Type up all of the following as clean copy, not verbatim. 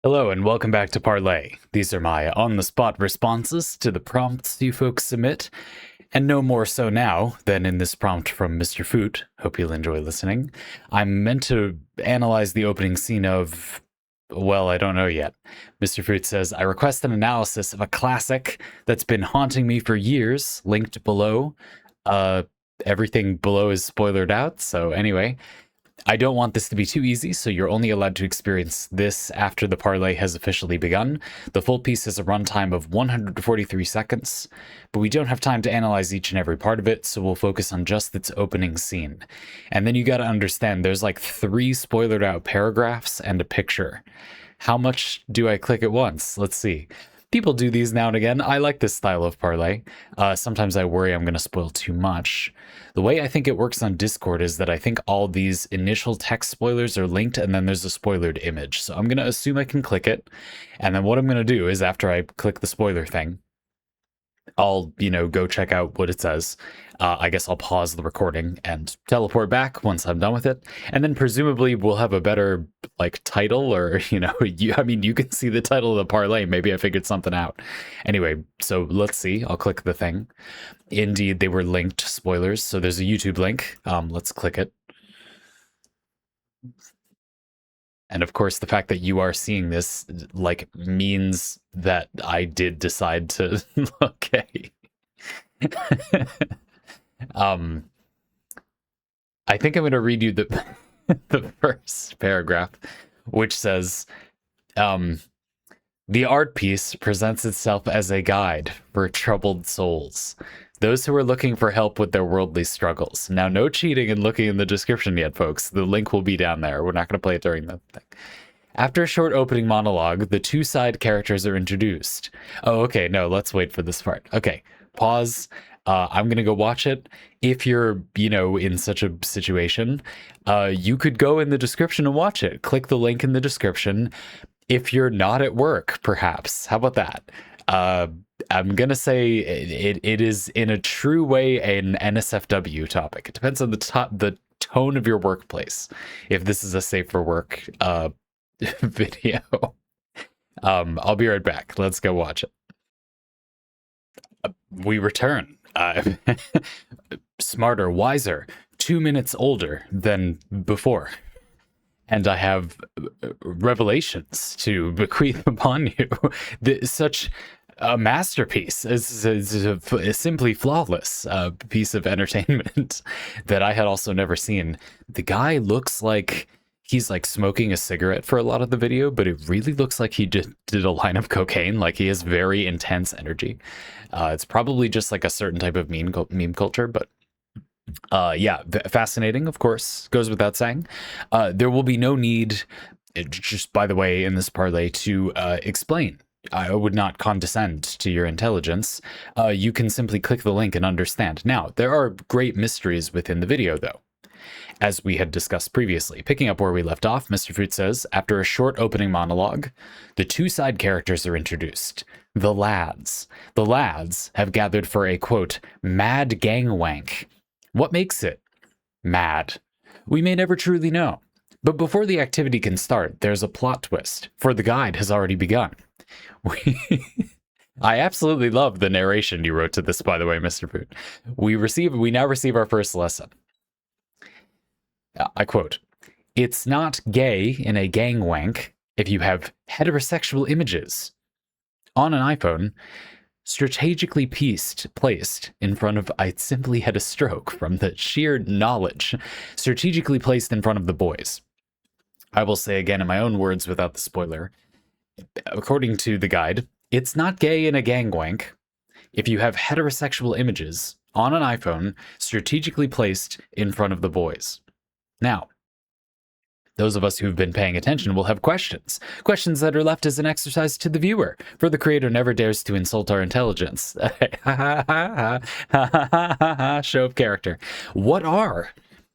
Hello and welcome back to Parley. These are my on-the-spot responses to the prompts you folks submit, and no more so now than in this prompt from Mr. Foot. Hope you'll enjoy listening. I'm meant to analyze the opening scene of, well, I don't know yet. Mr. Foot says, I request an analysis of a classic that's been haunting me for years, linked below. Everything below is spoilered out, so anyway. I don't want this to be too easy, so you're only allowed to experience this after the parlay has officially begun. The full piece has a runtime of 143 seconds, but we don't have time to analyze each and every part of it, so we'll focus on just its opening scene. And then you gotta understand, there's like 3 spoilered out paragraphs and a picture. How much do I click at once? Let's see. People do these now and again. I like this style of parlay. Sometimes I worry I'm going to spoil too much. The way I think it works on Discord is that I think all these initial text spoilers are linked and then there's a spoilered image. So I'm going to assume I can click it. And then what I'm going to do is after I click the spoiler thing, I'll, go check out what it says. I guess I'll pause the recording and teleport back once I'm done with it. And then presumably we'll have a better title or, you can see the title of the parlay. Maybe I figured something out. Anyway, so let's see. I'll click the thing. Indeed, they were linked spoilers. So there's a YouTube link. Let's click it. And of course, the fact that you are seeing this means that I did decide to okay. I think I'm going to read you the the first paragraph, which says, the art piece presents itself as a guide for troubled souls, those who are looking for help with their worldly struggles. Now, no cheating and looking in the description yet, folks. The link will be down there. We're not going to play it during the thing. After a short opening monologue, the 2 side characters are introduced. Oh, okay. No, let's wait for this part. Okay, pause. I'm going to go watch it. If you're, in such a situation, you could go in the description and watch it. Click the link in the description. If you're not at work, perhaps. How about that? I'm going to say it is in a true way an NSFW topic. It depends on the tone of your workplace. If this is a safe for work video. I'll be right back. Let's go watch it. We return. Smarter, wiser, 2 minutes older than before. And I have revelations to bequeath upon you. Such a masterpiece. It's a simply flawless piece of entertainment that I had also never seen. The guy looks like he's smoking a cigarette for a lot of the video, but it really looks like he just did a line of cocaine. He has very intense energy. It's probably just a certain type of meme culture, but yeah, fascinating, of course, goes without saying. There will be no need, just by the way, in this parlay to explain. I would not condescend to your intelligence. You can simply click the link and understand. Now, there are great mysteries within the video, though. As we had discussed previously, picking up where we left off, Mr. Fruit says, after a short opening monologue, the 2 side characters are introduced. The lads. The lads have gathered for a, quote, mad gang wank. What makes it mad? We may never truly know. But before the activity can start, there's a plot twist, for the guide has already begun. I absolutely love the narration you wrote to this, by the way, Mr. Foot. We now receive our first lesson. I quote, it's not gay in a gang wank if you have heterosexual images on an iPhone strategically placed in front of, I simply had a stroke from the sheer knowledge, strategically placed in front of the boys. I will say again in my own words without the spoiler, according to the guide, it's not gay in a gang wank if you have heterosexual images on an iPhone strategically placed in front of the boys. Now, those of us who've been paying attention will have questions. Questions that are left as an exercise to the viewer, for the creator never dares to insult our intelligence. Show of character. What are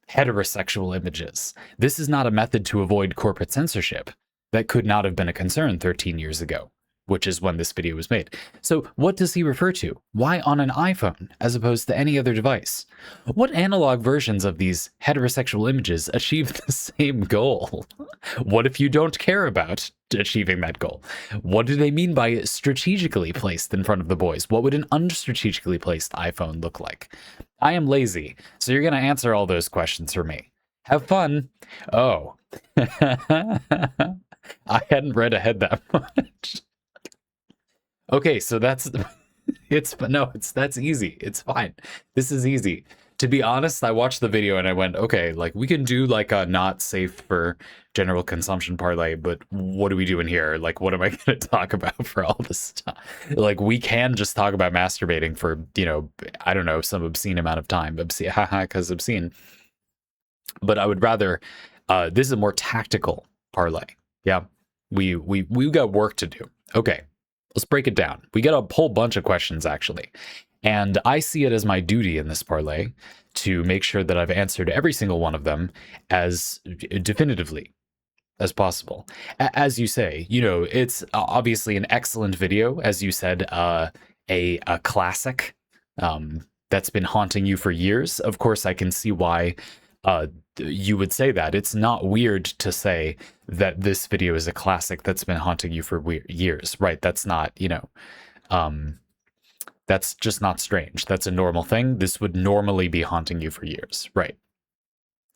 heterosexual images? This is not a method to avoid corporate censorship. That could not have been a concern 13 years ago. which is when this video was made. So what does he refer to? Why on an iPhone as opposed to any other device? What analog versions of these heterosexual images achieve the same goal? What if you don't care about achieving that goal? What do they mean by strategically placed in front of the boys? What would an unstrategically placed iPhone look like? I am lazy, so you're going to answer all those questions for me. Have fun. Oh. I hadn't read ahead that much. Okay, so that's that's easy. It's fine. This is easy. To be honest, I watched the video and I went, okay, like we can do like a not safe for general consumption parlay, but what are we doing here? Like, what am I going to talk about for all this stuff? Like, we can just talk about masturbating for, I don't know, some obscene amount of time. Obscene, because obscene. But I would rather, this is a more tactical parlay. Yeah, we got work to do. Okay, let's break it down. We got a whole bunch of questions, actually. And I see it as my duty in this parlay to make sure that I've answered every single one of them as definitively as possible. As you say, it's obviously an excellent video. As you said, a classic that's been haunting you for years. Of course, I can see why you would say that. It's not weird to say that this video is a classic that's been haunting you for years, right? That's not, that's just not strange. That's a normal thing. This would normally be haunting you for years, right?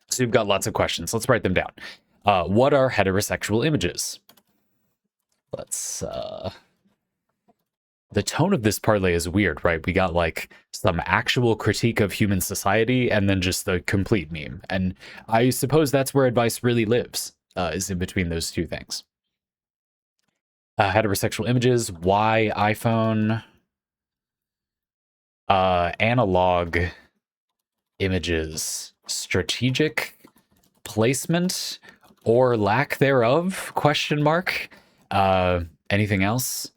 So you've got lots of questions. Let's write them down. What are heterosexual images? Let's... The tone of this parlay is weird, right? We got like some actual critique of human society and then just the complete meme. And I suppose that's where advice really lives, is in between those two things. Heterosexual images, why iPhone? Analog images, strategic placement or lack thereof, question mark. Anything else?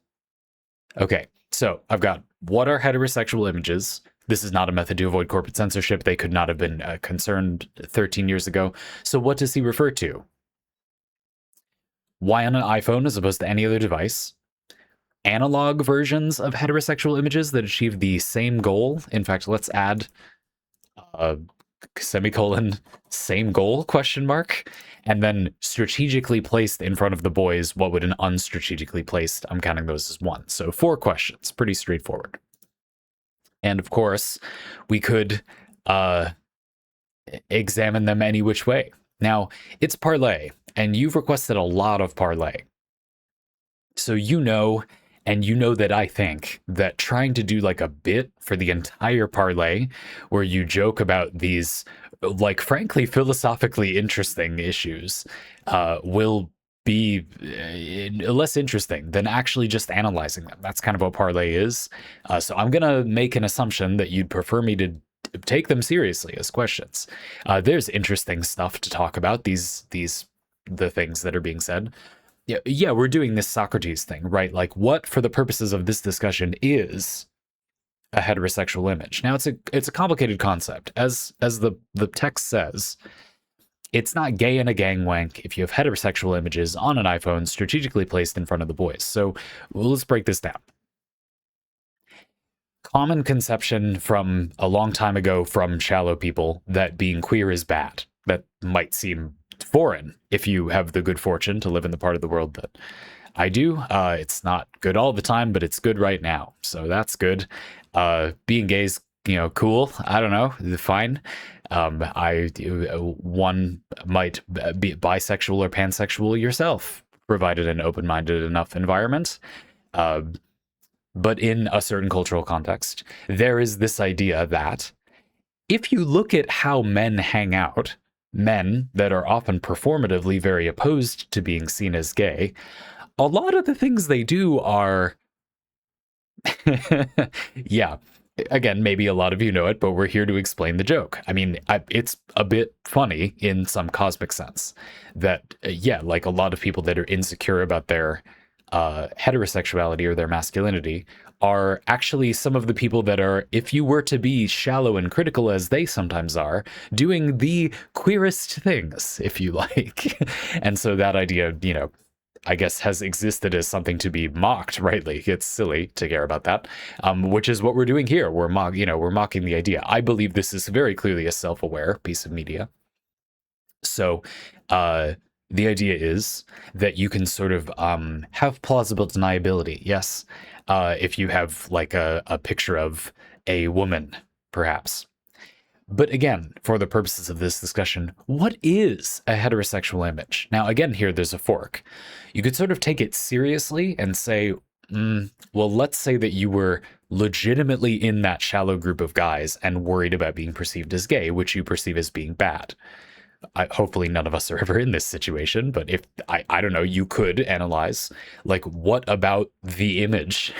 Okay, so I've got what are heterosexual images? This is not a method to avoid corporate censorship. They could not have been concerned 13 years ago. So what does he refer to? Why on an iPhone as opposed to any other device? Analog versions of heterosexual images that achieve the same goal. In fact, let's add semicolon, same goal, question mark. And then strategically placed in front of the boys, what would an unstrategically placed? I'm counting those as one. So 4 questions, pretty straightforward. And of course, we could examine them any which way. Now, it's parlay, and you've requested a lot of parlay. So and you know that I think that trying to do like a bit for the entire parlay where you joke about these, like, frankly, philosophically interesting issues will be less interesting than actually just analyzing them. That's kind of what parlay is. So I'm going to make an assumption that you'd prefer me to take them seriously as questions. There's interesting stuff to talk about, the things that are being said. Yeah, we're doing this Socrates thing, right? Like, what, for the purposes of this discussion, is a heterosexual image? Now, it's a complicated concept. As the text says, it's not gay in a gang wank if you have heterosexual images on an iPhone strategically placed in front of the boys. So let's break this down. Common conception from a long time ago from shallow people that being queer is bad. That might seem foreign if you have the good fortune to live in the part of the world that I do. It's not good all the time, but it's good right now, so that's good. Being gay is, cool. I don't know, fine. One might be bisexual or pansexual yourself, provided an open-minded enough environment. But in a certain cultural context, there is this idea that if you look at how men hang out, men that are often performatively very opposed to being seen as gay, a lot of the things they do are... yeah, again, maybe a lot of you know it, but we're here to explain the joke. I mean, it's a bit funny in some cosmic sense that, like a lot of people that are insecure about their heterosexuality or their masculinity are actually some of the people that are, if you were to be shallow and critical as they sometimes are, doing the queerest things, if you like. And so that idea, I guess, has existed as something to be mocked. Rightly, it's silly to care about that, which is what we're doing here. We're mocking the idea. I believe this is very clearly a self-aware piece of media. So, the idea is that you can sort of have plausible deniability. Yes, if you have like a picture of a woman, perhaps. But again, for the purposes of this discussion, what is a heterosexual image? Now, again, here there's a fork. You could sort of take it seriously and say, well, let's say that you were legitimately in that shallow group of guys and worried about being perceived as gay, which you perceive as being bad. Hopefully none of us are ever in this situation, but if I don't know, you could analyze like what about the image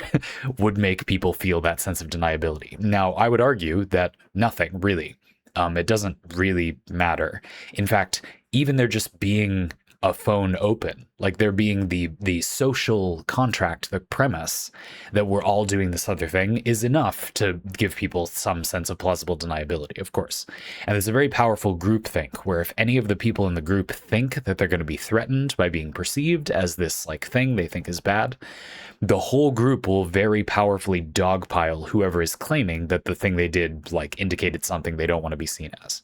would make people feel that sense of deniability. Now, I would argue that nothing really. It doesn't really matter. In fact, even there just being a phone open, like there being the social contract, the premise that we're all doing this other thing is enough to give people some sense of plausible deniability, of course. And there's a very powerful group think where if any of the people in the group think that they're going to be threatened by being perceived as this like thing they think is bad, the whole group will very powerfully dogpile whoever is claiming that the thing they did like indicated something they don't want to be seen as.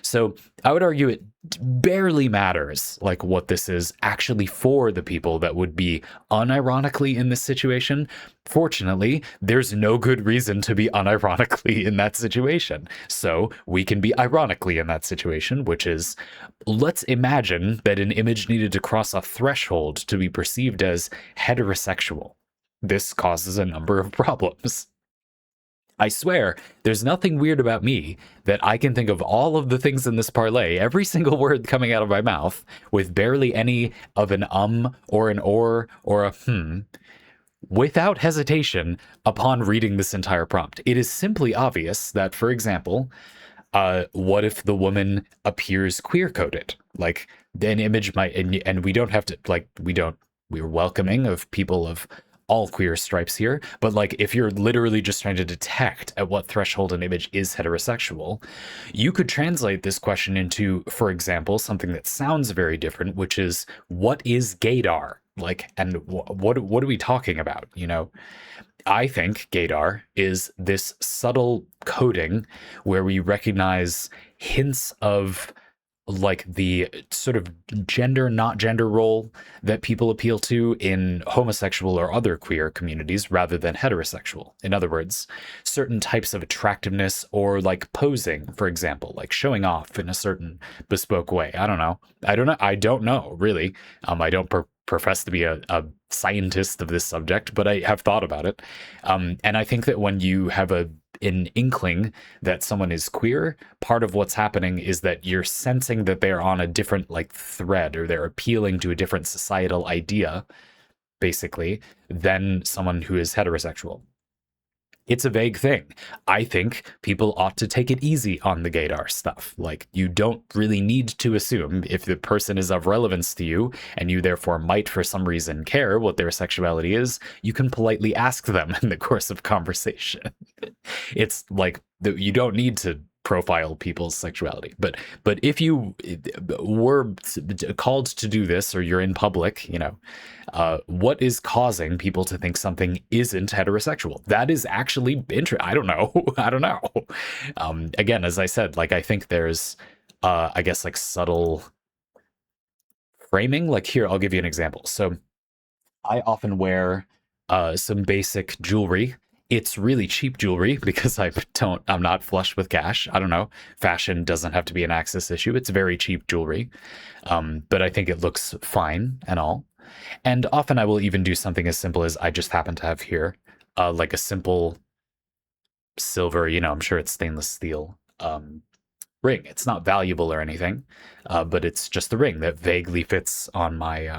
So I would argue it barely matters like what this is actually for the people that would be unironically in this situation. Fortunately, there's no good reason to be unironically in that situation. So we can be ironically in that situation, which is, let's imagine that an image needed to cross a threshold to be perceived as heterosexual. This causes a number of problems. I swear, there's nothing weird about me that I can think of all of the things in this parlay, every single word coming out of my mouth, with barely any of an or an or a without hesitation upon reading this entire prompt. It is simply obvious that, for example, what if the woman appears queer-coded? Like, an image might, and we don't have to, like, we're welcoming of people of all queer stripes here, but like if you're literally just trying to detect at what threshold an image is heterosexual, you could translate this question into, for example, something that sounds very different, which is what is gaydar? Like, and what are we talking about? You know, I think gaydar is this subtle coding where we recognize hints of like the sort of gender, not gender role that people appeal to in homosexual or other queer communities rather than heterosexual. In other words, certain types of attractiveness or like posing, for example, like showing off in a certain bespoke way. I don't know. I don't know, really. I don't profess to be a scientist of this subject, but I have thought about it. And I think that when you have an inkling that someone is queer, part of what's happening is that you're sensing that they're on a different like thread, or they're appealing to a different societal idea, basically, than someone who is heterosexual. It's a vague thing. I think people ought to take it easy on the gaydar stuff. Like, you don't really need to assume if the person is of relevance to you, and you therefore might for some reason care what their sexuality is, you can politely ask them in the course of conversation. It's like, you don't need to profile people's sexuality. But if you were called to do this, or you're in public, you know, what is causing people to think something isn't heterosexual? That is actually interesting. I don't know. I don't know. Again, as I said, like, I think there's, I guess, like subtle framing. Like, here, I'll give you an example. So I often wear some basic jewelry. It's really cheap jewelry because I'm not flush with cash. I don't know. Fashion doesn't have to be an access issue. It's very cheap jewelry. But I think it looks fine and all. And often I will even do something as simple as I just happen to have here, like a simple silver, you know, I'm sure it's stainless steel ring. It's not valuable or anything, but it's just a ring that vaguely fits on my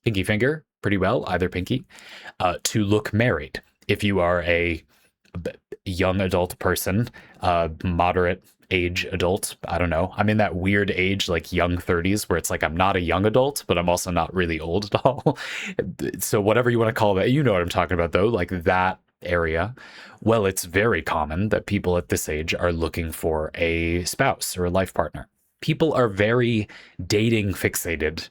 pinky finger pretty well, either pinky, to look married. If you are a young adult person, moderate age adult, I don't know. I'm in that weird age, like young 30s, where it's like I'm not a young adult, but I'm also not really old at all. So whatever you want to call that, you know what I'm talking about, though, like that area. Well, it's very common that people at this age are looking for a spouse or a life partner. People are very dating fixated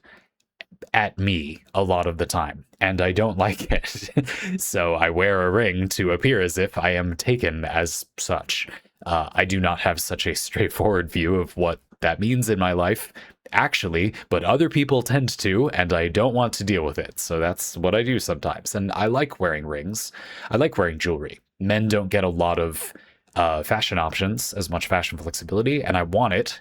at me a lot of the time, and I don't like it. So I wear a ring to appear as if I am taken as such. I do not have such a straightforward view of what that means in my life, actually, but other people tend to, and I don't want to deal with it. So that's what I do sometimes. And I like wearing rings. I like wearing jewelry. Men don't get a lot of fashion options, as much fashion flexibility, and I want it.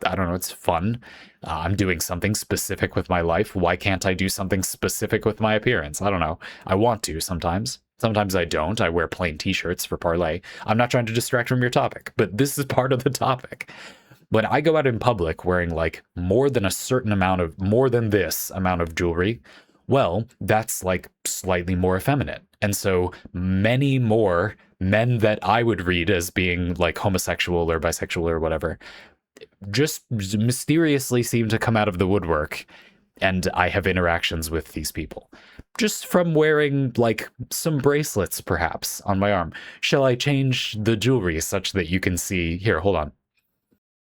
I don't know, it's fun. I'm doing something specific with my life. Why can't I do something specific with my appearance? I don't know. I want to sometimes. Sometimes I don't. I wear plain t-shirts for Parley. I'm not trying to distract from your topic, but this is part of the topic. When I go out in public wearing like more than this amount of jewelry, well, that's like slightly more effeminate. And so many more men that I would read as being like homosexual or bisexual or whatever just mysteriously seem to come out of the woodwork. And I have interactions with these people just from wearing like some bracelets, perhaps, on my arm. Shall I change the jewelry such that you can see? Here, hold on.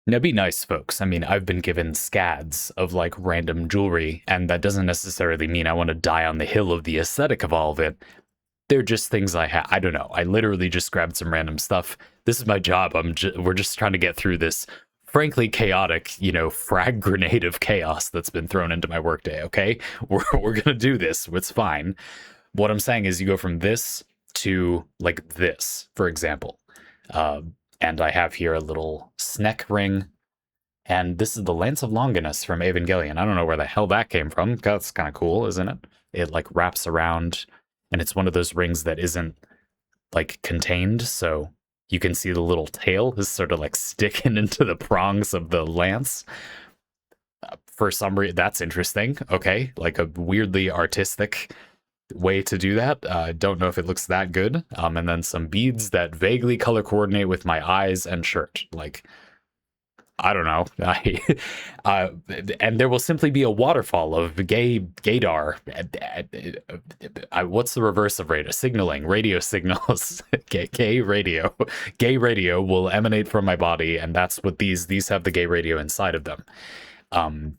Now, be nice, folks. I mean, I've been given scads of like random jewelry, and that doesn't necessarily mean I want to die on the hill of the aesthetic of all of it. They're just things I have. I don't know. I literally just grabbed some random stuff. This is my job. We're just trying to get through this, frankly, chaotic, frag grenade of chaos that's been thrown into my workday. Okay, we're gonna do this. It's fine. What I'm saying is, you go from this to like this, for example. And I have here a little Sneck ring. And this is the Lance of Longinus from Evangelion. I don't know where the hell that came from. That's kind of cool, isn't it? It like wraps around, and it's one of those rings that isn't like contained. So you can see the little tail is sort of like sticking into the prongs of the lance. For some reason, that's interesting. Okay, like a weirdly artistic way to do that. I don't know if it looks that good. And then some beads that vaguely color coordinate with my eyes and shirt. Like, I don't know. And there will simply be a waterfall of gaydar. What's the reverse of radar? Signaling, radio signals. Gay radio. Gay radio will emanate from my body, and that's what these have the gay radio inside of them.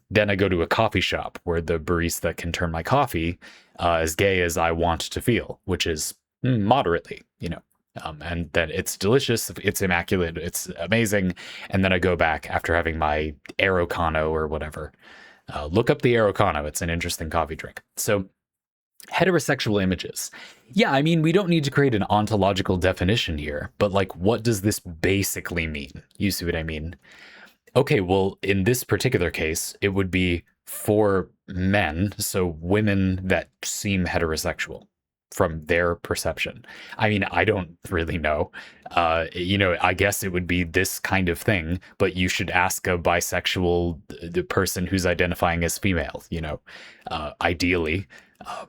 Then I go to a coffee shop where the barista can turn my coffee as gay as I want to feel, which is moderately, and then it's delicious, it's immaculate, it's amazing. And then I go back after having my Aerocano or whatever. Look up the Aerocano. It's an interesting coffee drink. So heterosexual images. Yeah, I mean, we don't need to create an ontological definition here, but like, what does this basically mean? You see what I mean? Okay, well, in this particular case, it would be for men, so women that seem heterosexual from their perception. I mean, I don't really know. I guess it would be this kind of thing, but you should ask a bisexual the person who's identifying as female, ideally.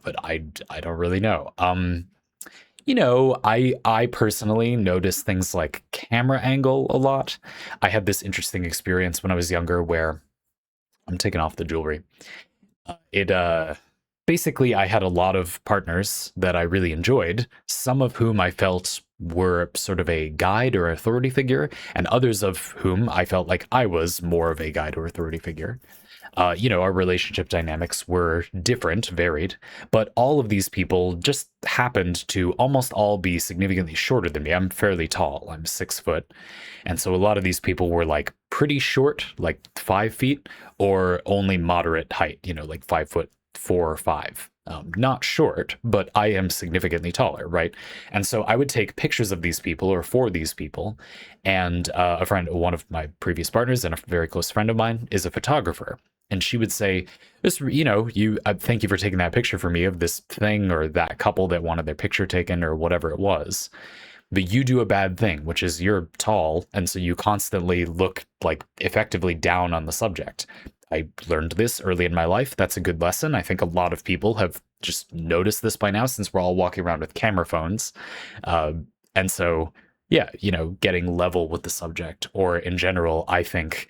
But I don't really know. I personally notice things like camera angle a lot. I had this interesting experience when I was younger where I'm taking off the jewelry. Basically, I had a lot of partners that I really enjoyed, some of whom I felt were sort of a guide or authority figure, and others of whom I felt like I was more of a guide or authority figure. Our relationship dynamics were different, varied, but all of these people just happened to almost all be significantly shorter than me. I'm fairly tall. I'm 6 foot. And so a lot of these people were like pretty short, like 5 feet, or only moderate height, like 5'4" or 5. Not short, but I am significantly taller, right? And so I would take pictures of these people or for these people. And one of my previous partners and a very close friend of mine is a photographer. And she would say, thank you for taking that picture for me of this thing or that couple that wanted their picture taken or whatever it was. But you do a bad thing, which is you're tall. And so you constantly look like effectively down on the subject. I learned this early in my life. That's a good lesson. I think a lot of people have just noticed this by now since we're all walking around with camera phones. And so, yeah, getting level with the subject, or in general, I think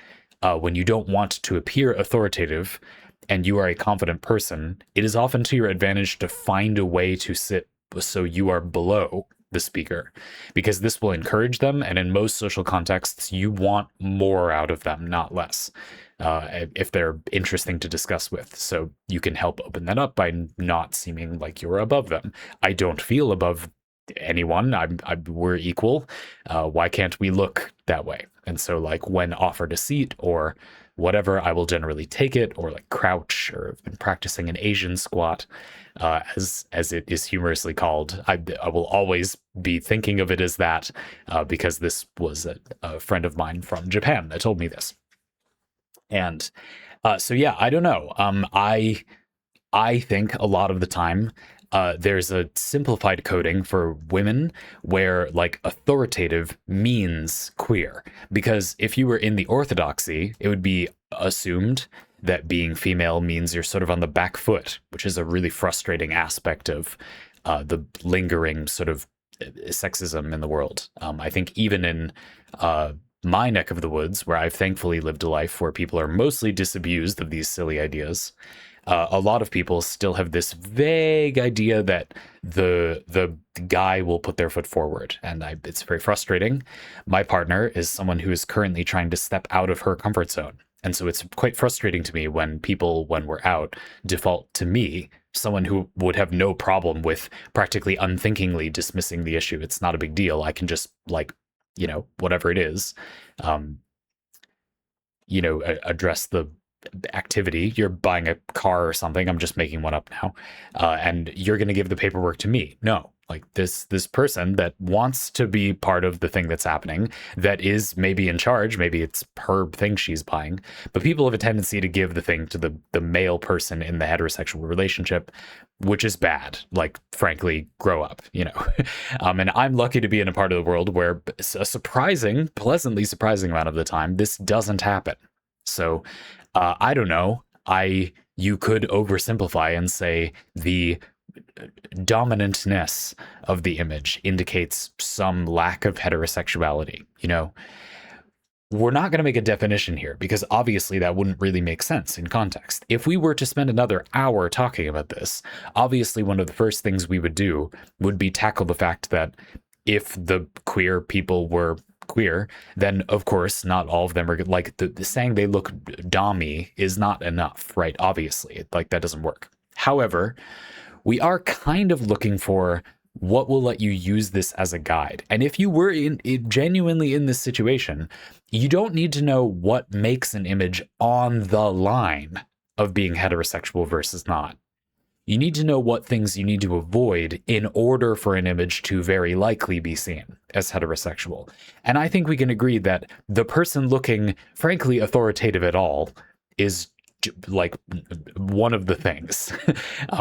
when you don't want to appear authoritative and you are a confident person, it is often to your advantage to find a way to sit so you are below the speaker, because this will encourage them. And in most social contexts, you want more out of them, not less. if they're interesting to discuss with. So you can help open that up by not seeming like you're above them. I don't feel above anyone. We're equal. Why can't we look that way? And so, like, when offered a seat or whatever, I will generally take it, or like crouch, or have been practicing an Asian squat, as it is humorously called. I will always be thinking of it as that, because this was a friend of mine from Japan that told me this. And so yeah, I don't know. I think a lot of the time, there's a simplified coding for women where like authoritative means queer. Because if you were in the orthodoxy, it would be assumed that being female means you're sort of on the back foot, which is a really frustrating aspect of the lingering sort of sexism in the world. I think even in my neck of the woods, where I've thankfully lived a life where people are mostly disabused of these silly ideas, a lot of people still have this vague idea that the guy will put their foot forward, and it's very frustrating. My partner is someone who is currently trying to step out of her comfort zone, and so it's quite frustrating to me when people, when we're out, default to me, someone who would have no problem with practically unthinkingly dismissing the issue. It's not a big deal. I can just, like, whatever it is, address the activity. You're buying a car or something. I'm just making one up now. And you're going to give the paperwork to me. No, like this person that wants to be part of the thing that's happening, that is maybe in charge, maybe it's her thing she's buying, but people have a tendency to give the thing to the male person in the heterosexual relationship, which is bad. Like, frankly, grow up, and I'm lucky to be in a part of the world where a pleasantly surprising amount of the time, this doesn't happen. So I don't know. You could oversimplify and say the dominantness of the image indicates some lack of heterosexuality. We're not going to make a definition here because obviously that wouldn't really make sense in context. If we were to spend another hour talking about this, obviously one of the first things we would do would be tackle the fact that if the queer people were queer, then of course not all of them are like the saying they look dommy is not enough, right? Obviously, like that doesn't work. However, we are kind of looking for what will let you use this as a guide. And if you were genuinely in this situation, you don't need to know what makes an image on the line of being heterosexual versus not. You need to know what things you need to avoid in order for an image to very likely be seen as heterosexual. And I think we can agree that the person looking, frankly, authoritative at all is like one of the things.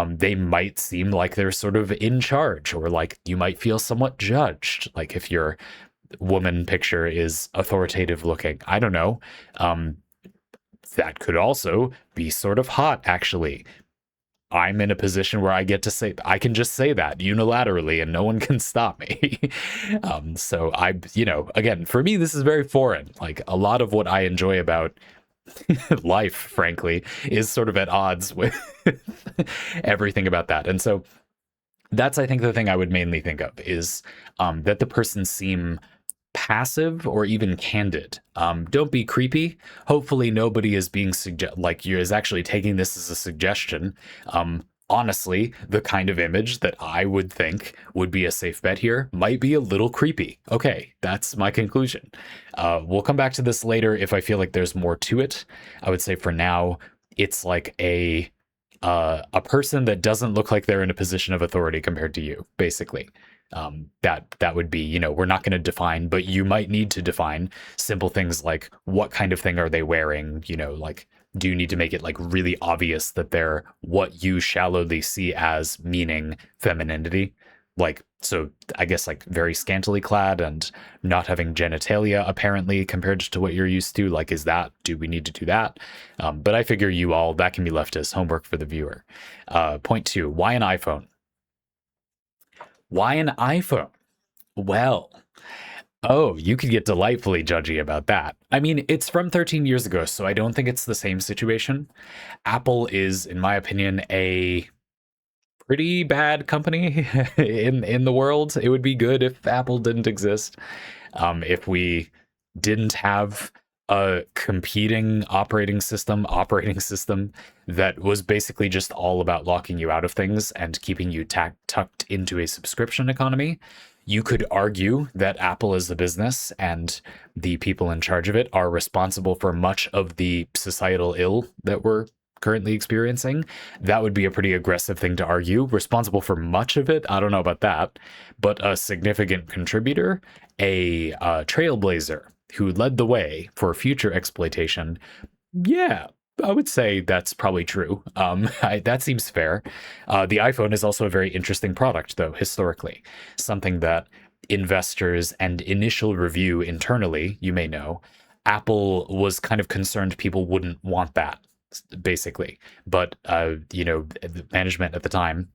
They might seem like they're sort of in charge, or like you might feel somewhat judged. Like if your woman picture is authoritative looking, I don't know. That could also be sort of hot, actually. I'm in a position where I get to say, I can just say that unilaterally and no one can stop me. So again, for me, this is very foreign. Like a lot of what I enjoy about life, frankly, is sort of at odds with everything about that. And so that's, I think, the thing I would mainly think of is that the person seem passive or even candid. Don't be creepy. Hopefully nobody is being is actually taking this as a suggestion. Honestly, the kind of image that I would think would be a safe bet here might be a little creepy. Okay, that's my conclusion. We'll come back to this later if I feel like there's more to it. I would say for now, it's like a person that doesn't look like they're in a position of authority compared to you, basically. That would be, we're not going to define, but you might need to define simple things like what kind of thing are they wearing, like, do you need to make it like really obvious that they're what you shallowly see as meaning femininity? Like, so I guess like very scantily clad and not having genitalia apparently compared to what you're used to. Like, do we need to do that? But I figure that can be left as homework for the viewer. Point 2, why an iPhone? Why an iPhone? Well, you could get delightfully judgy about that. I mean, it's from 13 years ago, so I don't think it's the same situation. Apple is, in my opinion, a pretty bad company in the world. It would be good if Apple didn't exist. If we didn't have a competing operating system that was basically just all about locking you out of things and keeping you tucked into a subscription economy. You could argue that Apple as a business and the people in charge of it are responsible for much of the societal ill that we're currently experiencing. That would be a pretty aggressive thing to argue. Responsible for much of it, I don't know about that, but a significant contributor, a trailblazer who led the way for future exploitation. Yeah, I would say that's probably true. That seems fair. The iPhone is also a very interesting product, though, historically. Something that investors and initial review internally, you may know, Apple was kind of concerned people wouldn't want that, basically. But, the management at the time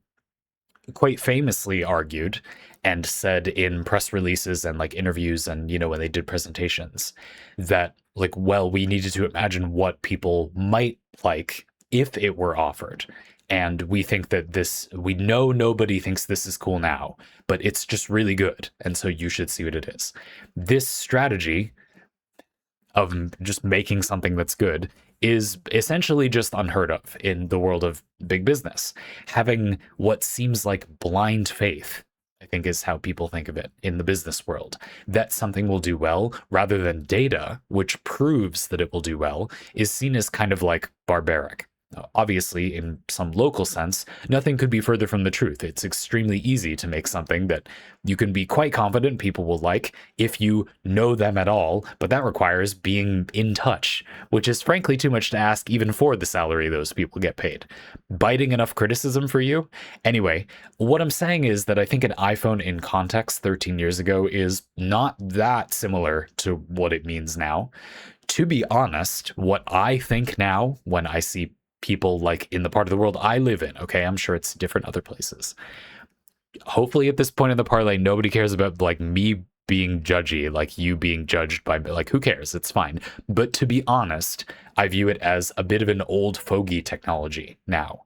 quite famously argued and said in press releases and like interviews and when they did presentations that like, well, we needed to imagine what people might like if it were offered, and we think that we know nobody thinks this is cool now, but it's just really good, and so you should see what it is. This strategy of just making something that's good is essentially just unheard of in the world of big business. Having what seems like blind faith, I think, is how people think of it in the business world, that something will do well rather than data, which proves that it will do well, is seen as kind of like barbaric. Obviously, in some local sense, nothing could be further from the truth. It's extremely easy to make something that you can be quite confident people will like if you know them at all, but that requires being in touch, which is frankly too much to ask even for the salary those people get paid. Biting enough criticism for you? Anyway, what I'm saying is that I think an iPhone in context 13 years ago is not that similar to what it means now. To be honest, what I think now when I see people like in the part of the world I live in, okay, I'm sure it's different other places. Hopefully at this point in the parlay, nobody cares about like me being judgy, like you being judged by, like, who cares? It's fine. But to be honest, I view it as a bit of an old fogey technology now.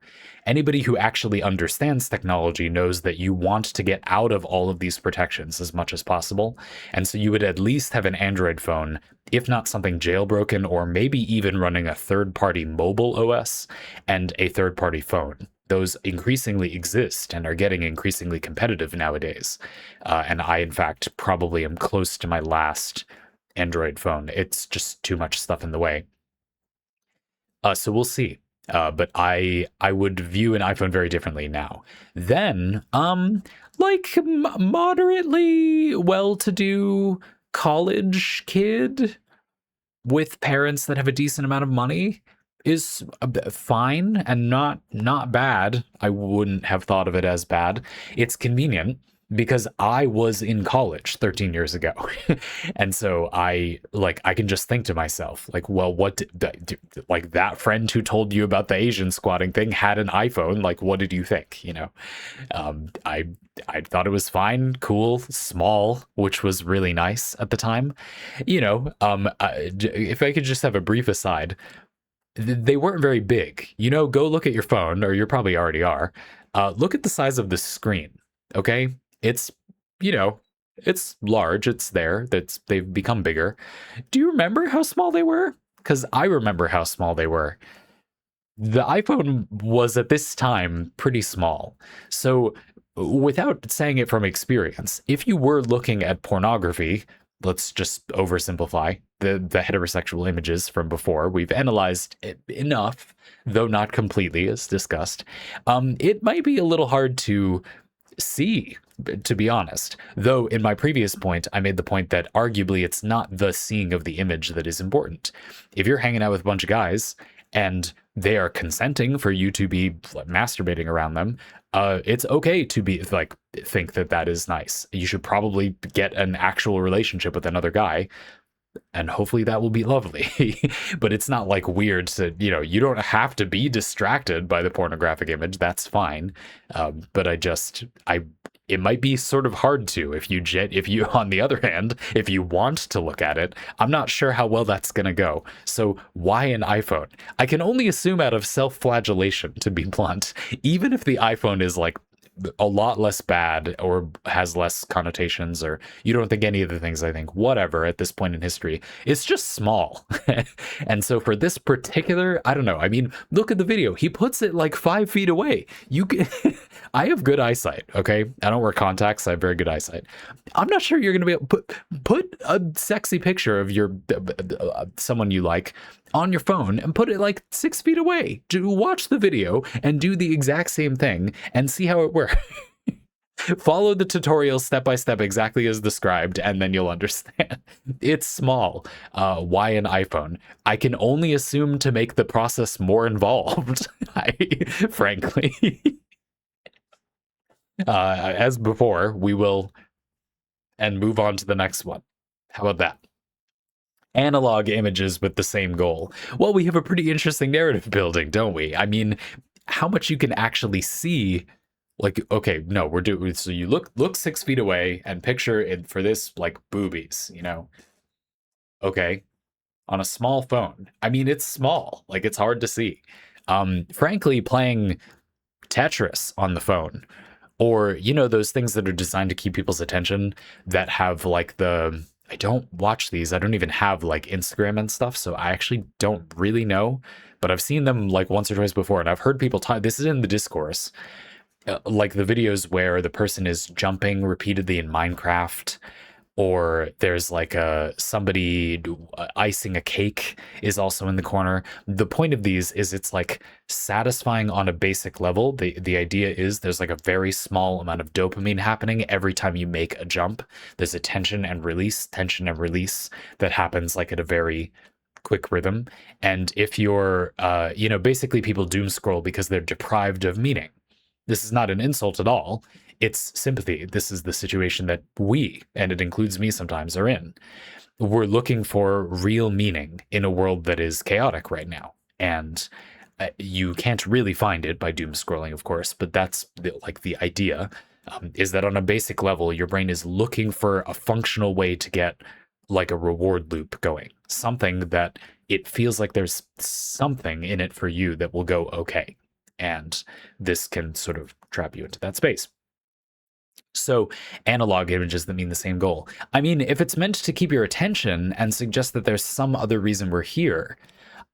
Anybody who actually understands technology knows that you want to get out of all of these protections as much as possible. And so you would at least have an Android phone, if not something jailbroken, or maybe even running a third-party mobile OS and a third-party phone. Those increasingly exist and are getting increasingly competitive nowadays. And I, in fact, probably am close to my last Android phone. It's just too much stuff in the way. So we'll see. But I would view an iPhone very differently now. Then, moderately well-to-do college kid with parents that have a decent amount of money is fine and not bad. I wouldn't have thought of it as bad. It's convenient because I was in college 13 years ago. And so I can just think to myself, like, well, like that friend who told you about the Asian squatting thing had an iPhone. Like, what did you think? I thought it was fine, cool, small, which was really nice at the time. If I could just have a brief aside, they weren't very big. Go look at your phone, or you probably already are. Look at the size of the screen, okay? It's, it's large. It's there. They've become bigger. Do you remember how small they were? Because I remember how small they were. The iPhone was at this time pretty small. So without saying it from experience, if you were looking at pornography, let's just oversimplify the heterosexual images from before. We've analyzed it enough, though not completely, as discussed. It might be a little hard to see, to be honest. Though in my previous point, I made the point that arguably it's not the seeing of the image that is important. If you're hanging out with a bunch of guys and they are consenting for you to be masturbating around them, it's okay to be think that is nice. You should probably get an actual relationship with another guy, and hopefully that will be lovely. But it's not like weird to, you don't have to be distracted by the pornographic image. That's fine. But it might be sort of hard to, if you, on the other hand, if you want to look at it, I'm not sure how well that's going to go. So why an iPhone? I can only assume out of self-flagellation, to be blunt, even if the iPhone is like a lot less bad or has less connotations, or you don't think any of the things I think, whatever, at this point in history. It's just small. And so for this particular, I don't know. I mean, look at the video. He puts it like 5 feet away. You can, I have good eyesight, okay? I don't wear contacts. I have very good eyesight. I'm not sure you're going to be able to put a sexy picture of your someone you like on your phone and put it like 6 feet away. Watch the video and do the exact same thing and see how it works. Follow the tutorial step by step exactly as described, and then you'll understand. It's small. Why an iPhone? I can only assume to make the process more involved, frankly. As before, we will and move on to the next one. How about that? Analog images with the same goal. Well, we have a pretty interesting narrative building, don't we? I mean, how much you can actually see. Like, okay, no, we're doing, so you look 6 feet away and picture it for this, like, boobies, you know? Okay, on a small phone. I mean, it's small, like, it's hard to see. Frankly, playing Tetris on the phone, or, you know, those things that are designed to keep people's attention that have, like, I don't watch these. I don't even have, like, Instagram and stuff, so I actually don't really know, but I've seen them, like, once or twice before, and I've heard people talk, this is in the discourse, like the videos where the person is jumping repeatedly in Minecraft, or there's like somebody icing a cake is also in the corner. The point of these is it's like satisfying on a basic level. The idea is there's like a very small amount of dopamine happening every time you make a jump. There's a tension and release that happens like at a very quick rhythm. And if you're, you know, basically people doom scroll because they're deprived of meaning. This is not an insult at all. It's sympathy. This is the situation that we, and it includes me sometimes, are in. We're looking for real meaning in a world that is chaotic right now. And you can't really find it by doom scrolling, of course, but that's the idea, is that on a basic level, your brain is looking for a functional way to get like a reward loop going. Something that it feels like there's something in it for you that will go okay. And this can sort of trap you into that space. So analog images that mean the same goal. I mean, if it's meant to keep your attention and suggest that there's some other reason we're here,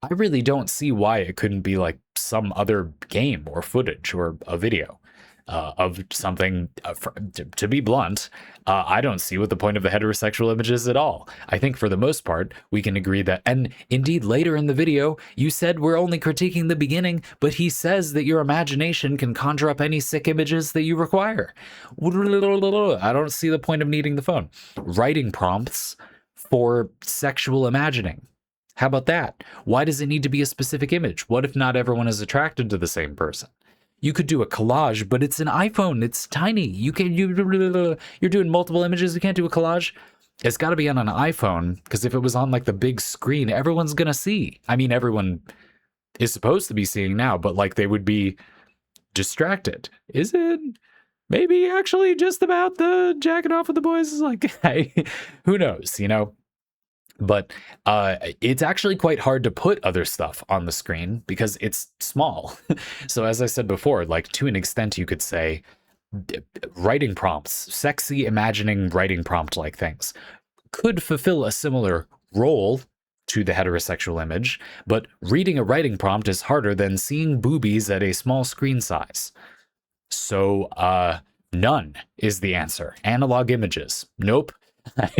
I really don't see why it couldn't be like some other game or footage or a video of something. To be blunt, I don't see what the point of the heterosexual image is at all. I think for the most part, we can agree that, and indeed later in the video, you said we're only critiquing the beginning, but he says that your imagination can conjure up any sick images that you require. I don't see the point of needing the phone. Writing prompts for sexual imagining. How about that? Why does it need to be a specific image? What if not everyone is attracted to the same person? You could do a collage, but it's an iPhone. It's tiny. You're doing multiple images. You can't do a collage. It's got to be on an iPhone, because if it was on like the big screen, everyone's going to see. I mean, everyone is supposed to be seeing now, but like they would be distracted. Is it maybe actually just about the jacking off with the boys? Is like, who knows, you know? But it's actually quite hard to put other stuff on the screen because it's small. So as I said before, like to an extent, you could say writing prompts, sexy imagining writing prompt like things could fulfill a similar role to the heterosexual image, but reading a writing prompt is harder than seeing boobies at a small screen size. So none is the answer. Analog images. Nope. That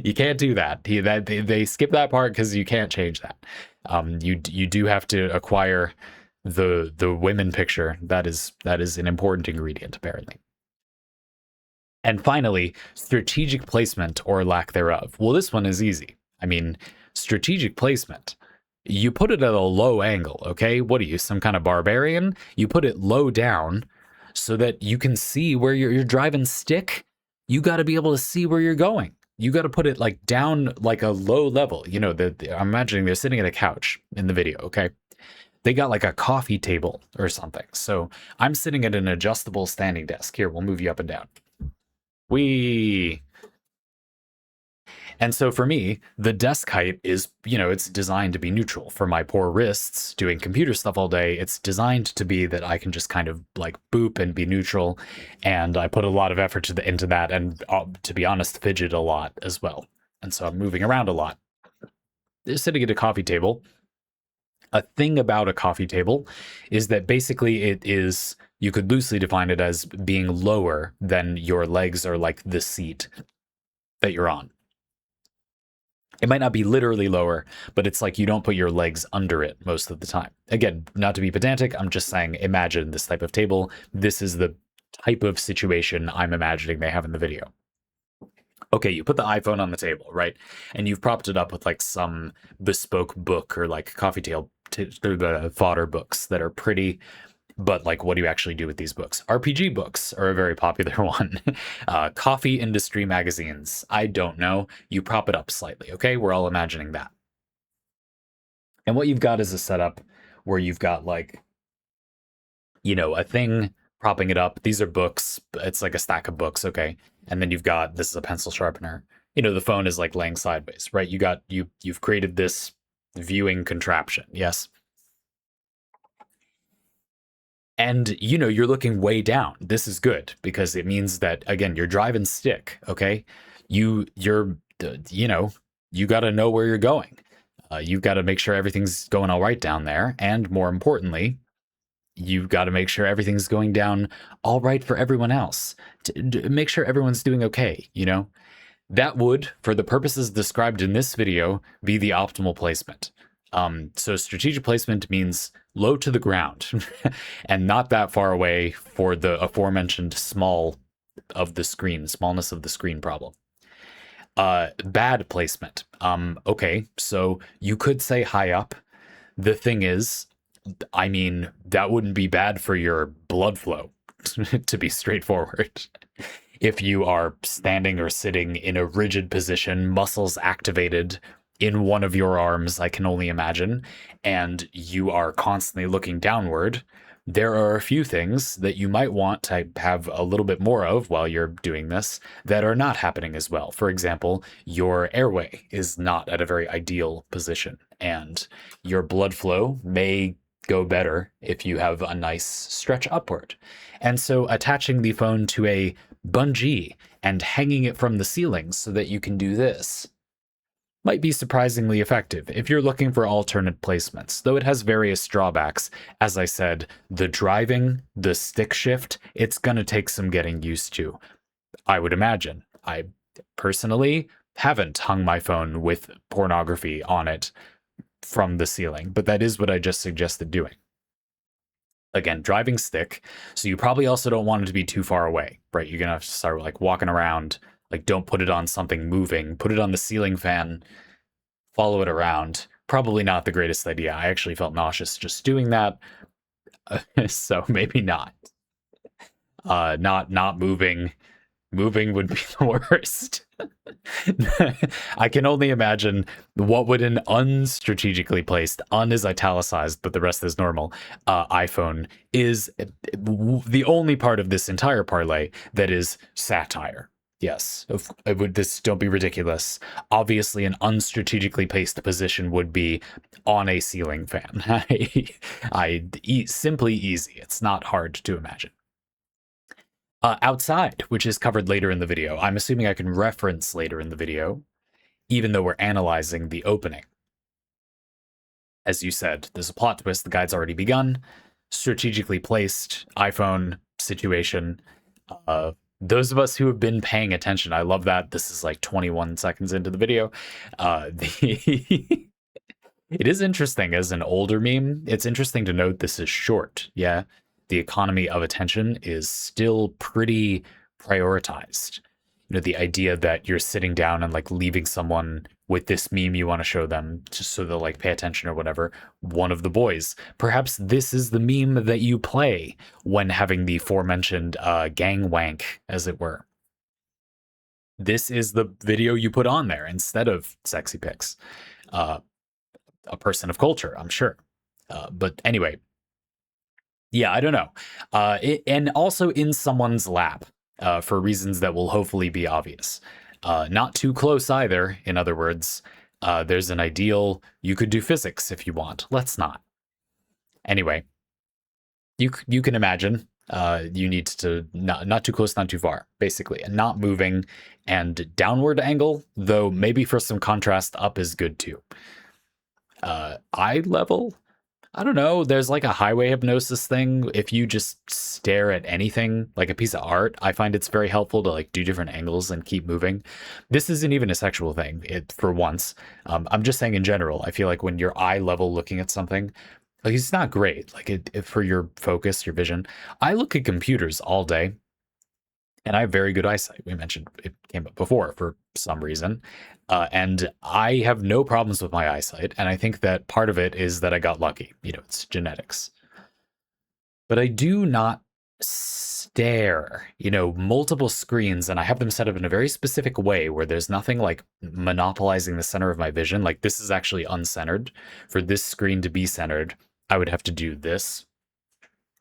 you can't do that. They skip that part because you can't change that. You do have to acquire the women picture. That is an important ingredient apparently. And finally, strategic placement or lack thereof. Well, this one is easy. I mean, strategic placement. You put it at a low angle, okay? What are you, some kind of barbarian? You put it low down so that you can see where you're driving stick. You got to be able to see where you're going. You got to put it like down, like a low level. You know, I'm imagining they're sitting at a couch in the video, okay? They got like a coffee table or something. So I'm sitting at an adjustable standing desk. Here, we'll move you up and down. And so for me, the desk height is, it's designed to be neutral. For my poor wrists doing computer stuff all day, it's designed to be that I can just kind of like boop and be neutral. And I put a lot of effort into that. And to be honest, fidget a lot as well. And so I'm moving around a lot. Sitting at a coffee table, a thing about a coffee table is that basically it is, you could loosely define it as being lower than your legs are like the seat that you're on. It might not be literally lower, but it's like you don't put your legs under it most of the time. Again, not to be pedantic, I'm just saying imagine this type of table. This is the type of situation I'm imagining they have in the video. Okay, you put the iPhone on the table, right? And you've propped it up with like some bespoke book or like coffee table fodder books that are pretty. But like, what do you actually do with these books? RPG books are a very popular one. Coffee industry magazines. I don't know. You prop it up slightly, okay? We're all imagining that. And what you've got is a setup where you've got like, a thing propping it up. These are books. It's like a stack of books, okay? And then you've got, this is a pencil sharpener. The phone is like laying sideways, right? You've created this viewing contraption, yes? And you're looking way down. This is good because it means that, again, you're driving stick, okay? You're you got to know where you're going. You've got to make sure everything's going all right down there, and more importantly, you've got to make sure everything's going down all right for everyone else. To make sure everyone's doing okay, That would, for the purposes described in this video, be the optimal placement. So strategic placement means low to the ground and not that far away for the aforementioned smallness of the screen problem. Bad placement. Okay, so you could say high up. The thing is, that wouldn't be bad for your blood flow, to be straightforward. If you are standing or sitting in a rigid position, muscles activated in one of your arms, I can only imagine, and you are constantly looking downward, there are a few things that you might want to have a little bit more of while you're doing this that are not happening as well. For example, your airway is not at a very ideal position, and your blood flow may go better if you have a nice stretch upward. And so attaching the phone to a bungee and hanging it from the ceiling so that you can do this might be surprisingly effective if you're looking for alternate placements, though it has various drawbacks. As I said, the driving, the stick shift, it's going to take some getting used to, I would imagine. I personally haven't hung my phone with pornography on it from the ceiling, but that is what I just suggested doing. Again, driving stick, so you probably also don't want it to be too far away, right? You're going to have to start like walking around. Like, don't put it on something moving. Put it on the ceiling fan. Follow it around. Probably not the greatest idea. I actually felt nauseous just doing that. So maybe not. Not moving. Moving would be the worst. I can only imagine what would an unstrategically placed, un is italicized, but the rest is normal, iPhone is the only part of this entire parlay that is satire. Yes, don't be ridiculous. Obviously, an unstrategically placed position would be on a ceiling fan. Simply easy. It's not hard to imagine. Outside, which is covered later in the video. I'm assuming I can reference later in the video, even though we're analyzing the opening. As you said, there's a plot twist. The guide's already begun. Strategically placed iPhone situation. Those of us who have been paying attention, I love that. This is like 21 seconds into the video. It is interesting as an older meme. It's interesting to note this is short. Yeah. The economy of attention is still pretty prioritized. The idea that you're sitting down and like leaving someone with this meme you want to show them just so they'll like pay attention or whatever. One of the boys. Perhaps this is the meme that you play when having the aforementioned gang wank, as it were. This is the video you put on there instead of sexy pics. A person of culture, I'm sure. But anyway, yeah, I don't know. And also in someone's lap for reasons that will hopefully be obvious. Not too close either. In other words, there's an ideal. You could do physics if you want. Let's not. Anyway, you can imagine you need to not too close, not too far, basically, and not moving, and downward angle, though maybe for some contrast, up is good too. Eye level, I don't know. There's like a highway hypnosis thing. If you just stare at anything, like a piece of art, I find it's very helpful to like do different angles and keep moving. This isn't even a sexual thing, for once. I'm just saying in general. I feel like when you're eye level looking at something, like it's not great. Like for your focus, your vision. I look at computers all day, and I have very good eyesight. We mentioned it came up before for some reason. And I have no problems with my eyesight. And I think that part of it is that I got lucky. You know, it's genetics. But I do not stare, multiple screens, and I have them set up in a very specific way where there's nothing like monopolizing the center of my vision. Like this is actually uncentered. For this screen to be centered, I would have to do this.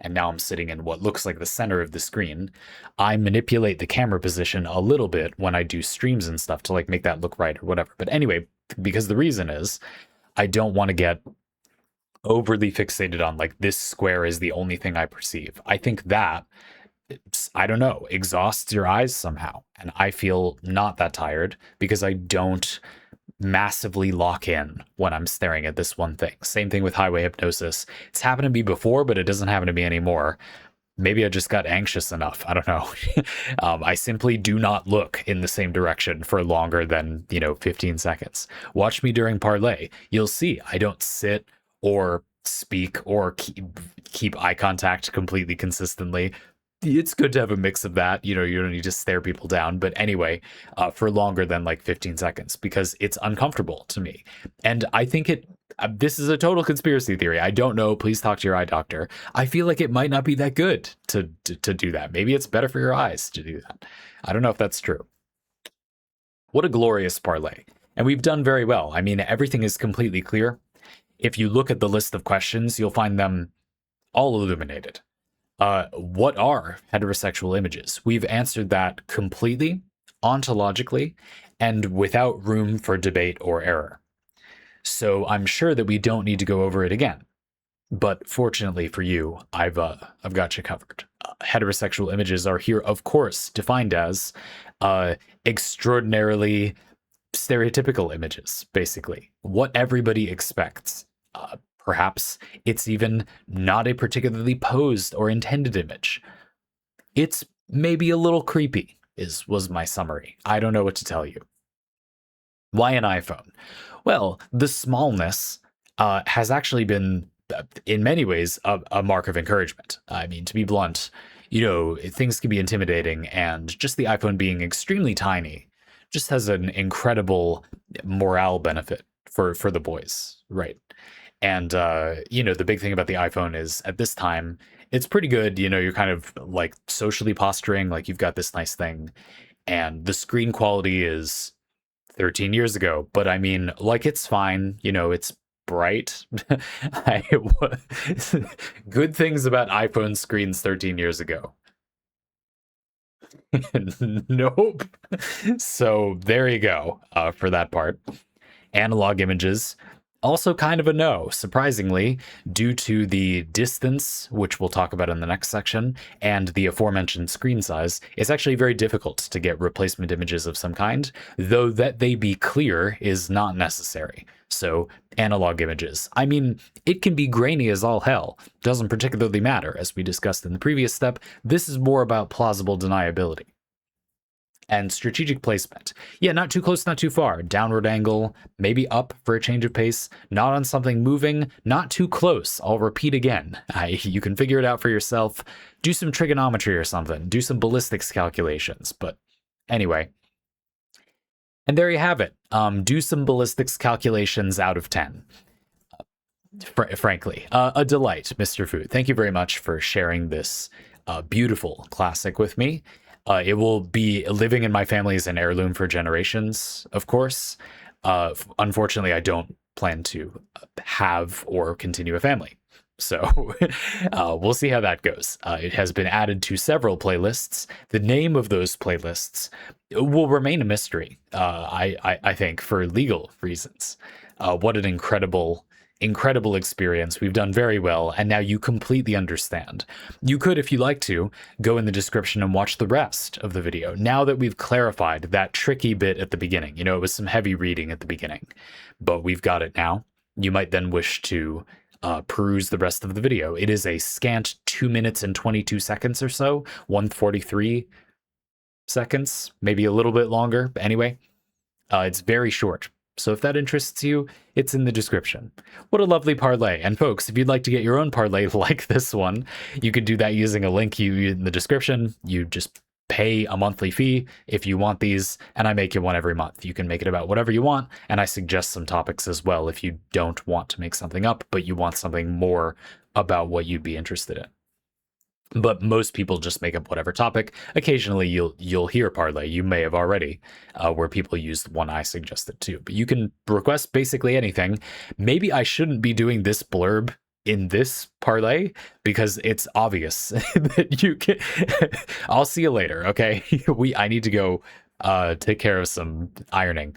And now I'm sitting in what looks like the center of the screen. I manipulate the camera position a little bit when I do streams and stuff to like make that look right or whatever. But anyway, because the reason is I don't want to get overly fixated on like this square is the only thing I perceive. I think that, I don't know, exhausts your eyes somehow. And I feel not that tired because I don't massively lock in when I'm staring at this one thing. Same thing with highway hypnosis. It's happened to me before, but it doesn't happen to me anymore. Maybe I just got anxious enough. I don't know. I simply do not look in the same direction for longer than, 15 seconds. Watch me during parlay. You'll see I don't sit or speak or keep eye contact completely consistently. It's good to have a mix of that. You don't need to stare people down. But anyway, for longer than like 15 seconds, because it's uncomfortable to me. And I think this is a total conspiracy theory. I don't know. Please talk to your eye doctor. I feel like it might not be that good to do that. Maybe it's better for your eyes to do that. I don't know if that's true. What a glorious parlay. And we've done very well. I mean, everything is completely clear. If you look at the list of questions, you'll find them all illuminated. What are heterosexual images? We've answered that completely, ontologically, and without room for debate or error. So I'm sure that we don't need to go over it again. But fortunately for you, I've got you covered. Heterosexual images are here, of course, defined as extraordinarily stereotypical images, basically. What everybody expects. Perhaps it's even not a particularly posed or intended image. It's maybe a little creepy, was my summary. I don't know what to tell you. Why an iPhone? Well, the smallness has actually been, in many ways, a mark of encouragement. I mean, to be blunt, things can be intimidating, and just the iPhone being extremely tiny just has an incredible morale benefit for the boys, right? And, the big thing about the iPhone is at this time, it's pretty good. You're kind of like socially posturing, like you've got this nice thing. And the screen quality is 13 years ago. But I mean, like, it's fine. It's bright. Good things about iPhone screens 13 years ago. Nope. So there you go for that part. Analog images. Also kind of a no, surprisingly, due to the distance, which we'll talk about in the next section, and the aforementioned screen size. It's actually very difficult to get replacement images of some kind, though that they be clear is not necessary. So, analog images. I mean, it can be grainy as all hell. Doesn't particularly matter, as we discussed in the previous step. This is more about plausible deniability. And strategic placement. Yeah, not too close, not too far. Downward angle, maybe up for a change of pace. Not on something moving, not too close. I'll repeat again. You can figure it out for yourself. Do some trigonometry or something. Do some ballistics calculations. But anyway. And there you have it. Do some ballistics calculations out of 10. Frankly, a delight, Mr. Foot. Thank you very much for sharing this beautiful classic with me. It will be living in my family as an heirloom for generations, of course. Unfortunately, I don't plan to have or continue a family. So we'll see how that goes. It has been added to several playlists. The name of those playlists will remain a mystery, I think, for legal reasons. What an incredible experience. We've done very well, and now you completely understand. You could, if you like to, go in the description and watch the rest of the video. Now that we've clarified that tricky bit at the beginning, it was some heavy reading at the beginning, but we've got it now. You might then wish to peruse the rest of the video. It is a scant 2 minutes and 22 seconds or so, 143 seconds, maybe a little bit longer. But anyway, it's very short. So if that interests you, it's in the description. What a lovely parlay. And folks, if you'd like to get your own parlay like this one, you could do that using a link in the description. You just pay a monthly fee if you want these, and I make you one every month. You can make it about whatever you want, and I suggest some topics as well if you don't want to make something up, but you want something more about what you'd be interested in. But most people just make up whatever topic. Occasionally you'll hear parlay, you may have already, where people use the one I suggested too. But you can request basically anything. Maybe I shouldn't be doing this blurb in this parlay because it's obvious that you can. I'll see you later, okay? I need to go take care of some ironing.